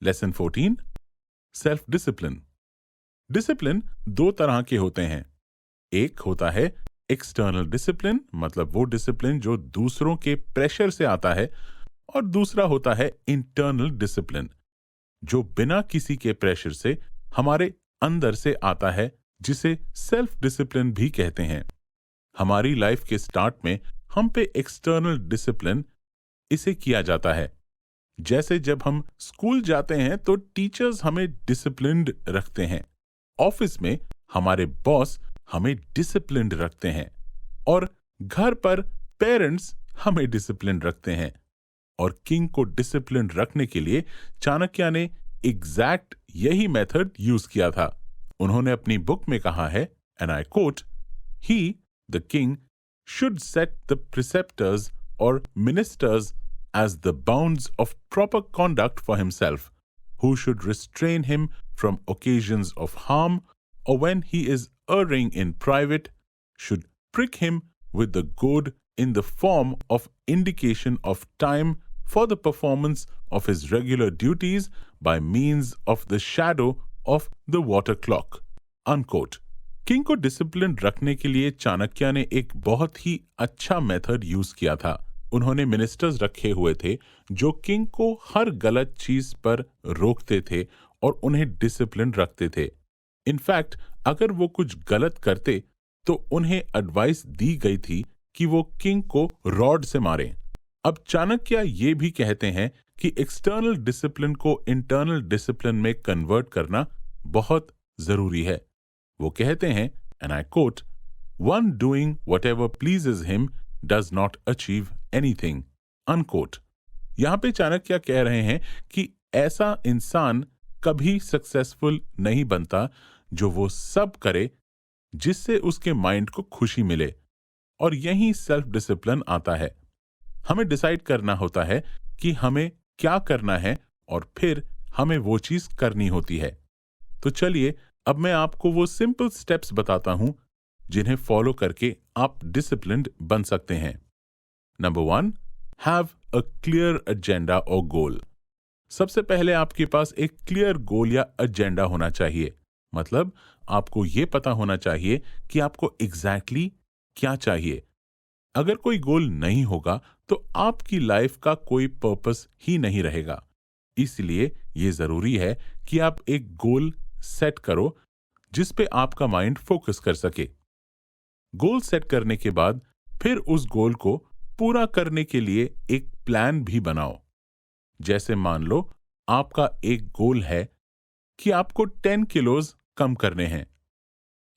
Lesson 14, self discipline. Discipline दो तरह के होते हैं। एक होता है एक्सटर्नल डिसिप्लिन, मतलब वो डिसिप्लिन जो दूसरों के प्रेशर से आता है, और दूसरा होता है इंटरनल डिसिप्लिन, जो बिना किसी के प्रेशर से हमारे अंदर से आता है, जिसे सेल्फ डिसिप्लिन भी कहते हैं। हमारी लाइफ के स्टार्ट में हम पे एक्सटर्नल डिसिप्लिन इसे किया जाता है। जैसे जब हम स्कूल जाते हैं तो टीचर्स हमें डिसिप्लिन्ड रखते हैं, ऑफिस में हमारे बॉस हमें डिसिप्लिन्ड रखते हैं, और घर पर पेरेंट्स हमें डिसिप्लिन रखते हैं। और किंग को डिसिप्लिन रखने के लिए चाणक्य ने एग्जैक्ट यही मेथड यूज किया था। उन्होंने अपनी बुक में कहा है, and I quote, he the king should set the preceptors और ministers as the bounds of proper conduct for himself, who should restrain him from occasions of harm, or when he is erring in private, should prick him with the goad in the form of indication of time for the performance of his regular duties by means of the shadow of the water clock. Unquote. King को discipline रखने के लिए चाणक्य ने एक बहुत ही अच्छा method use किया था। उन्होंने मिनिस्टर्स रखे हुए थे जो किंग को हर गलत चीज पर रोकते थे और उन्हें डिसिप्लिन रखते थे। इनफैक्ट अगर वो कुछ गलत करते तो उन्हें एडवाइस दी गई थी कि वो किंग को रॉड से मारें। अब चाणक्य ये भी कहते हैं कि एक्सटर्नल डिसिप्लिन को इंटरनल डिसिप्लिन में कन्वर्ट करना बहुत जरूरी है। वो कहते हैं, and I coat, one doing whatever pleases him does not achieve anything, unquote. यहां पे चाणक्य कह रहे हैं कि ऐसा इंसान कभी सक्सेसफुल नहीं बनता जो वो सब करे जिससे उसके माइंड को खुशी मिले, और यही सेल्फ डिसिप्लिन आता है। हमें डिसाइड करना होता है कि हमें क्या करना है और फिर हमें वो चीज करनी होती है। तो चलिए अब मैं आपको वो सिंपल स्टेप्स बताता हूं जिन्हें फॉलो करके आप डिसिप्लिन्ड बन सकते हैं। Number 1, have a clear agenda और गोल। सबसे पहले आपके पास एक क्लियर गोल या एजेंडा होना चाहिए। मतलब आपको यह पता होना चाहिए कि आपको एग्जैक्टली क्या चाहिए। अगर कोई गोल नहीं होगा तो आपकी लाइफ का कोई पर्पस ही नहीं रहेगा। इसलिए यह जरूरी है कि आप एक गोल सेट करो जिस पे आपका माइंड फोकस कर सके। गोल सेट करने के बाद फिर उस गोल को पूरा करने के लिए एक प्लान भी बनाओ। जैसे मान लो आपका एक गोल है कि आपको 10 किलोज कम करने हैं।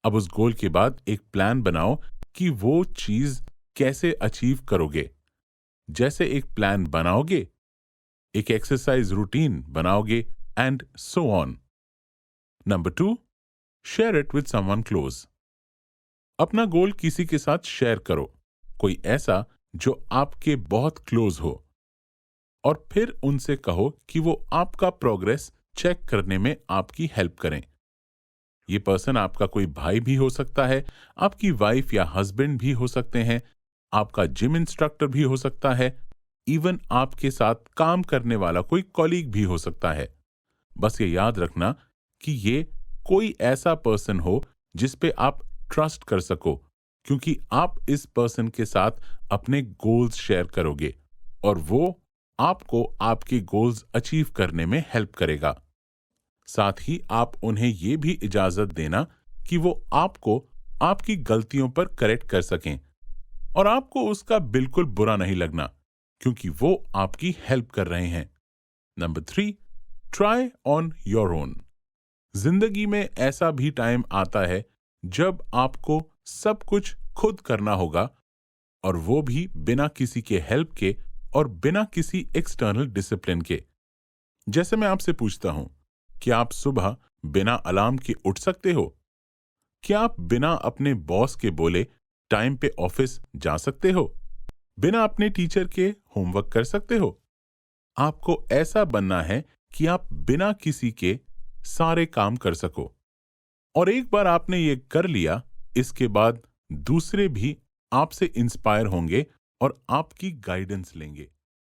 अब उस गोल के बाद एक प्लान बनाओ कि वो चीज कैसे अचीव करोगे। जैसे एक प्लान बनाओगे, एक एक्सरसाइज रूटीन बनाओगे, and so on. Number 2, share it with someone close. अपना गोल किसी के साथ शेयर करो, कोई ऐसा जो आपके बहुत क्लोज हो, और फिर उनसे कहो कि वो आपका प्रोग्रेस चेक करने में आपकी हेल्प करें। ये पर्सन आपका कोई भाई भी हो सकता है, आपकी वाइफ या हस्बैंड भी हो सकते हैं, आपका जिम इंस्ट्रक्टर भी हो सकता है, इवन आपके साथ काम करने वाला कोई कॉलीग भी हो सकता है। बस ये याद रखना कि ये कोई ऐसा पर्सन हो जिस पे आप ट्रस्ट कर सको, क्योंकि आप इस पर्सन के साथ अपने गोल्स शेयर करोगे और वो आपको आपके गोल्स अचीव करने में हेल्प करेगा। साथ ही आप उन्हें ये भी इजाजत देना कि वो आपको आपकी गलतियों पर करेक्ट कर सकें, और आपको उसका बिल्कुल बुरा नहीं लगना क्योंकि वो आपकी हेल्प कर रहे हैं। Number 3, try on your own. जिंदगी में ऐसा भी टाइम आता है जब आपको सब कुछ खुद करना होगा, और वो भी बिना किसी के हेल्प के और बिना किसी एक्सटर्नल डिसिप्लिन के। जैसे मैं आपसे पूछता हूं, क्या आप सुबह बिना अलार्म के उठ सकते हो? क्या आप बिना अपने बॉस के बोले टाइम पे ऑफिस जा सकते हो? बिना अपने टीचर के होमवर्क कर सकते हो? आपको ऐसा बनना है कि आप बिना किसी के सारे काम कर सको, और एक बार आपने ये कर लिया, इसके बाद दूसरे भी आपसे इंस्पायर होंगे और आपकी गाइडेंस लेंगे।